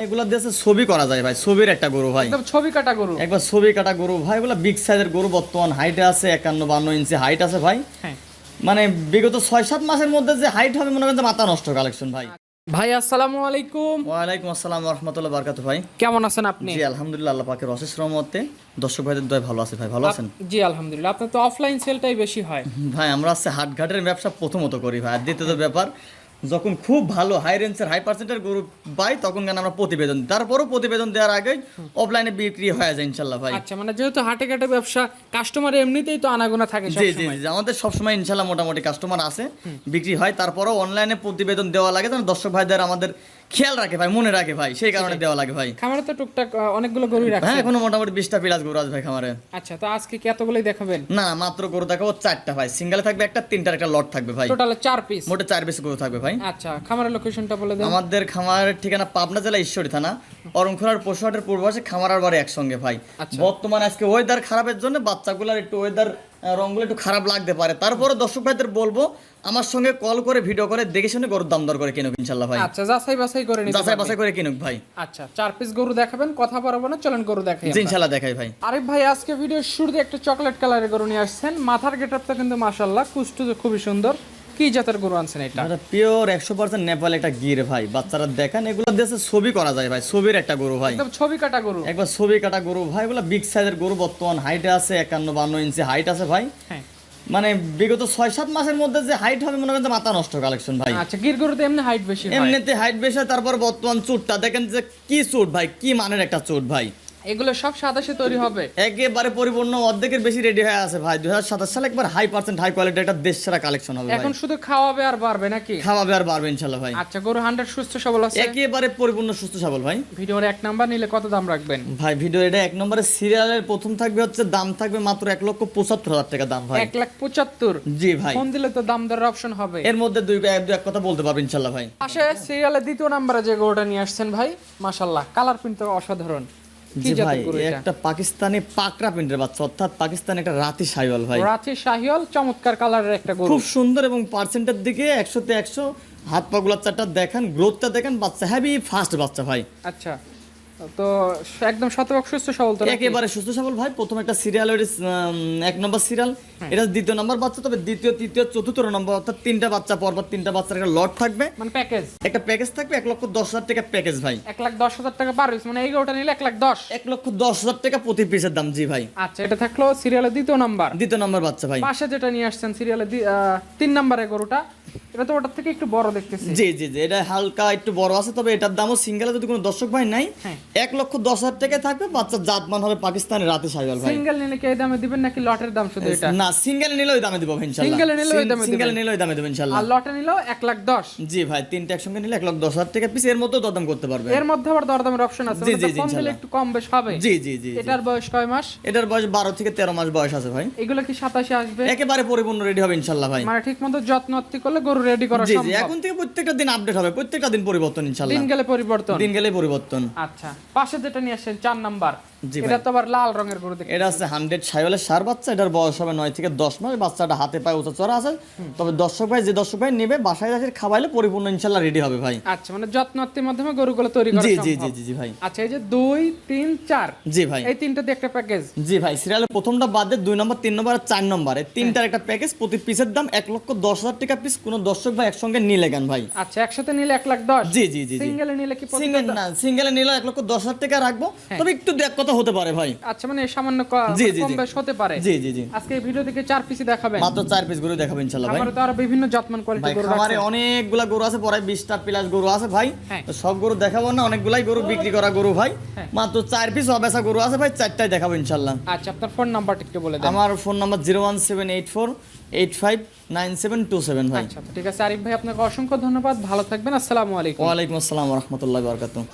এগুলা দিয়ে ছবি করা যায় ভাই, ছবির একটা গরু ভাই, একদম ছবি কাটা গরু। একবার ছবি কাটা গরু ভাই। এগুলা বিগ সাইজের গরু, বর্তমান হাইটে আছে 51-52 ইঞ্চি হাইট আছে ভাই। হ্যাঁ মানে বিগত 6-7 মাসের মধ্যে যে হাইট হবে মনে করেন যে মাথা নষ্ট কালেকশন ভাই। ভাই আসসালামু আলাইকুম। ওয়ালাইকুম আসসালাম ওয়া রাহমাতুল্লাহি ওয়া বারাকাতুহু ভাই। কেমন আছেন আপনি? জি আলহামদুলিল্লাহ, আল্লাহ পাকের অশেষ রহমতে দর্শক ভাইদের দয়ায় ভালো আছে ভাই। ভালো আছেন? জি আলহামদুলিল্লাহ। আপনার তো অফলাইন সেলটাই বেশি হয়। ভাই আমরা আছে হাটঘাটের ব্যবসা প্রথমত করি ভাই। আর দ্বিতীয়ত ব্যাপার, যখন খুব ভালো হাই রেঞ্জের হাই পার্সেন্টের গরু পাই তখন কেন আমরা প্রতিবেদন, তারপরও প্রতিবেদন দেওয়ার আগে অফলাইনে বিক্রি হয়ে যায় ইনশাল্লাহ ভাই। আচ্ছা, মানে যেহেতু হাটে ঘাটে ব্যবসা, কাস্টমার এমনিতেই তো আনাগোনা থাকে জি জি সবসময়। জি, আমাদের সবসময় ইনশাল্লাহ মোটামুটি কাস্টমার আছে, বিক্রি হয়। তারপরও অনলাইনে প্রতিবেদন দেওয়া লাগে যেন দর্শক ভাইদের আমাদের খেয়াল রাখে ভাই, মনে রাখে ভাই, সেই কারণে দেওয়া লাগে ভাই। খামারে তো টুকটাক অনেকগুলো গরুই রাখছে। হ্যাঁ এখনো মোটামুটি 20টা প্লাস গরু আছে ভাই খামারে। আচ্ছা, তো আজকে কি এতগুলোই দেখাবেন? না মাত্র গরু দেখাবো 4টা ভাই, সিঙ্গেলে থাকবে একটা, 3টার একটা লট থাকবে ভাই, টোটালে 4 পিস। মোটে 4 পিস গরু থাকবে ভাই। আচ্ছা, খামারের লোকেশনটা বলে দেন। আমাদের খামারের ঠিকানা পাবনা জেলা ঈশ্বরী থানা, অরণখোলার পশুহাটের পূর্ব পাশে, খামার আর বাড়ি একসঙ্গে ভাই। আচ্ছা। বর্তমানে আজকে ওয়েদার খারাপের জন্য বাচ্চাগুলোর একটু ওয়েদার রঙগুলো একটু খারাপ লাগতে পারে, তারপরে দর্শক ভাইদের বলবো আমার সঙ্গে কল করে ভিডিও করে দেখে শুনে গরুর দাম দর করে কিনুক ইনশাল্লাহ ভাই। আচ্ছা, যাচাই বাছাই করে নিতে যাচাই বাছাই করে কিনুক ভাই। আচ্ছা, 4 পিস গরু দেখাবেন, কথা বলবো না, চলেন গরু দেখাই জি আমরা। ইনশাল্লাহ দেখাই ভাই। আরিফ ভাই আজকে ভিডিওর শুরুতে একটা চকলেট কালারের গরু নিয়ে আসছেন। মাথার গেটআপটা কিন্তু মাশাআল্লাহ কুষ্টু খুবই সুন্দর। কি জাতের গরু আনছেন এটা? এটা পিওর 100% নেপাল একটা গির ভাই। বাচ্চারা দেখেন এগুলো দিয়ে ছবি করা যায় ভাই, ছবির একটা গরু ভাই, একদম ছবি কাটা গরু। একবার ছবি কাটা গরু ভাই। এগুলো বিগ সাইজের গরু, বর্তমান হাইটে আছে 51-52 ইঞ্চি হাইট আছে ভাই। হ্যাঁ। মানে বিগত 6-7 মাসের মধ্যে যে হাইট হবে মনে করেন যে মাথা নষ্ট কালেকশন ভাই। আচ্ছা, গির গরুতে এমনি হাইট বেশি হয়। এমনিতে হাইট বেশি হয়, তারপর বর্তমান চুটটা দেখেন যে কি চুট ভাই, কি মানের একটা চুট ভাই। এগুলো সব সাদাশে তৈরি হবে। একেবারে পরিপূর্ণ, অর্ধেকের বেশি রেডি হয়ে আছে ভাই। 2027 সালে একবার হাই পার্সেন্ট হাই কোয়ালিটি একটা দেশ সেরা কালেকশন হবে ভাই। এখন শুধু খাওয়াবে আর বাড়বে নাকি? খাওয়াবে আর বাড়বে ইনশাআল্লাহ ভাই। আচ্ছা, গরু 100 সুস্থ সবল আছে। একেবারে পরিপূর্ণ সুস্থ সবল ভাই। ভিডিওর 1 নাম্বার নিলে কত দাম রাখবেন? ভাই ভিডিও এটা 1 নম্বরে সিরিয়ালের প্রথম থাকবে হচ্ছে, দাম থাকবে মাত্র 1,75,000 টাকা দাম ভাই। 1,75,000। জি ভাই, ফোন দিলে তো দাম দরের অপশন হবে। এর মধ্যে দুই এক কথা বলতে পারবেন ইনশাআল্লাহ ভাই। পাশে সিরিয়ালের 2 নাম্বারে যে গরুটা নিয়ে আসছেন ভাই, মাশাআল্লাহ কালার প্রিন্ট তো অসাধারণ। কি জি ভাই, জাতের গরু এটা? একটা পাকিস্তানি পাকড়া প্রিন্টের বাচ্চা, অর্থাৎ পাকিস্তানি একটা রাতি শাহিওয়াল ভাই। রাতি শাহিওয়াল, চমৎকার কালারের একটা গরু। খুব সুন্দর এবং পার্সেন্টের দিকে 100-তে 100। হাত পা গুলা চারটা দেখেন, গ্রোথটা দেখেন, বাচ্চা হেভি ফাস্ট বাচ্চা ভাই। আচ্ছা, তো একদম শতভাগ সুস্থ সবল তো নাকি? একেবারে সুস্থ সবল ভাই। প্রথম একটা সিরিয়াল, 1 নম্বর সিরিয়াল, এটা 2য় নম্বর বাচ্চা। তবে 2য়, 3য়, 4র্থ নম্বর, অর্থাৎ 3টা বাচ্চা পরপর 3টা বাচ্চার একটা লট থাকবে, মানে প্যাকেজ। একটা প্যাকেজ থাকবে 1,10,000 টাকা প্যাকেজ ভাই। 1,10,000 টাকা পার পিস, মানে এই গরুটা নিলে 1,10,000। 1,10,000 টাকা প্রতি পিসের দাম। জি ভাই। আচ্ছা, এটা থাকলো সিরিয়ালের 2 নাম্বার। 2য় নম্বর বাচ্চা ভাই। পাশে যেটা নিয়ে আসছেন সিরিয়ালের 3 নাম্বারের গরুটা, এটা তো ওটার থেকে একটু বড় দেখতেছি। জি জি জি, এটা হালকা একটু বড় আছে, তবে এটার দামও সিঙ্গেলে যদি কোনো দর্শক ভাই নাই, হ্যাঁ। 1,10,000 টাকা থাকবে। বাচ্চার জাতমান হবে পাকিস্তানি রাতে শাহিওয়াল ভাই। সিঙ্গেল নিলে কি এই দামে দিবেন নাকি লটের দাম শুধু এটা? না সিঙ্গেল নিলে ওই দামে দিব ইনশাআল্লাহ। সিঙ্গেলে নিলে ওই দামে দিবেন। সিঙ্গেল নিলে ওই দামে দিব ইনশাআল্লাহ। আর লটে নিলেও 1,10,000। জি ভাই, 3টা একসঙ্গে নিলে 1,10,000 টাকা পিস, এর মধ্যে দরদাম করতে পারবে। এর মধ্যে আবার দরদামের অপশন আছে, জি, মানে জি, জি, ফোন দিলে ইনশাআল্লাহ। একটু কম বেশ হবে। জি জি জি জি। এটার বয়স কয় মাস? এটার বয়স 12 থেকে 13 মাস বয়স আছে ভাই। এগুলো কি 27-এ আসবে? একেবারে পরিপূর্ণ রেডি হবে ইনশাআল্লাহ ভাই। মানে ঠিকমতো যত্ন করলে গরু রেডি করা জি জি, সম্ভব। এখন থেকে প্রত্যেকটা দিন আপডেট হবে, প্রত্যেকটা দিন পরিবর্তন ইনশাআল্লাহ। দিন গেলে পরিবর্তন। দিন গেলে পরিবর্তন। আচ্ছা, পাশে যেটা নিয়ে আসছেন 4 নাম্বার, জি এটা ভাই। তো আবার লাল রঙের গরু দেখতে। এটা আছে 100 শাহিওয়ালের সার বাচ্চা। এটার বয়স হবে 9 থেকে 10 মাস। বাচ্চাটা হাতে পায়ে উঁচা চড়া আছে। তবে যে দর্শক ভাই নেবে বাসায় এসে খাওয়াইলে পরিপূর্ণ ইনশাআল্লাহ রেডি হবে ভাই। আচ্ছা, মানে যত্নর মাধ্যমে গরুগুলো তৈরি করা জি সম্ভব। জি জি জি জি ভাই। আচ্ছা, এই যে 2, 3, 4, জি ভাই। এই 3টা দিয়ে একটা প্যাকেজ। জি ভাই, সিরিয়ালের প্রথমটা বাদ দিয়ে 2 নম্বর, 3 নম্বর আর 4 নম্বর, এই 3টার একটা প্যাকেজ। প্রতি পিসের দাম 1,10,000 টাকা পিস। কোন দর্শক ভাই একসঙ্গে নিলে গান ভাই। আচ্ছা, একসাথে নিলে 1,10,000। জি জি জি জি। সিঙ্গেলে নিলে কি সিঙ্গেলে নিলে 1,10,000 টাকা রাখবো, তবে একটু এক কথা হতে পারে ভাই। আচ্ছা, মানে সামান্য জি, জি, কম জি। বেশ হতে পারে। জি জি জি। আজকে এই ভিডিও থেকে 4 পিসই দেখাবেন। মাত্র 4 পিস গরু দেখাবো ইনশাআল্লাহ ভাই। আমারে তো আরো বিভিন্ন জাতমান ভাই কোয়ালিটি গরু খামারে রাখছেন। অনেকগুলা গরু আছে, প্রায় 20টা প্লাস গরু আছে ভাই। হ্যাঁ। তো সব গরু দেখাবো না, অনেকগুলাই গরু বিক্রি করা গরু ভাই। হ্যাঁ। মাত্র 4 পিস অবেসা গরু আছে ভাই, 4টাই দেখাবো ইনশাআল্লাহ। আচ্ছা, আপনার ফোন নাম্বারটা একটু বলে দেন। আমার ফোন নাম্বার 01784859727 ভাই। আচ্ছা, ঠিক আছে আরিফ ভাই, আপনাকে অসংখ্য ধন্যবাদ। ভালো থাকবেন। আসসালামু আলাইকুম। ওয়ালাইকুম আসসালাম ওয়া রাহমাতুল্লাহি ওয়া বারাকাতুহু।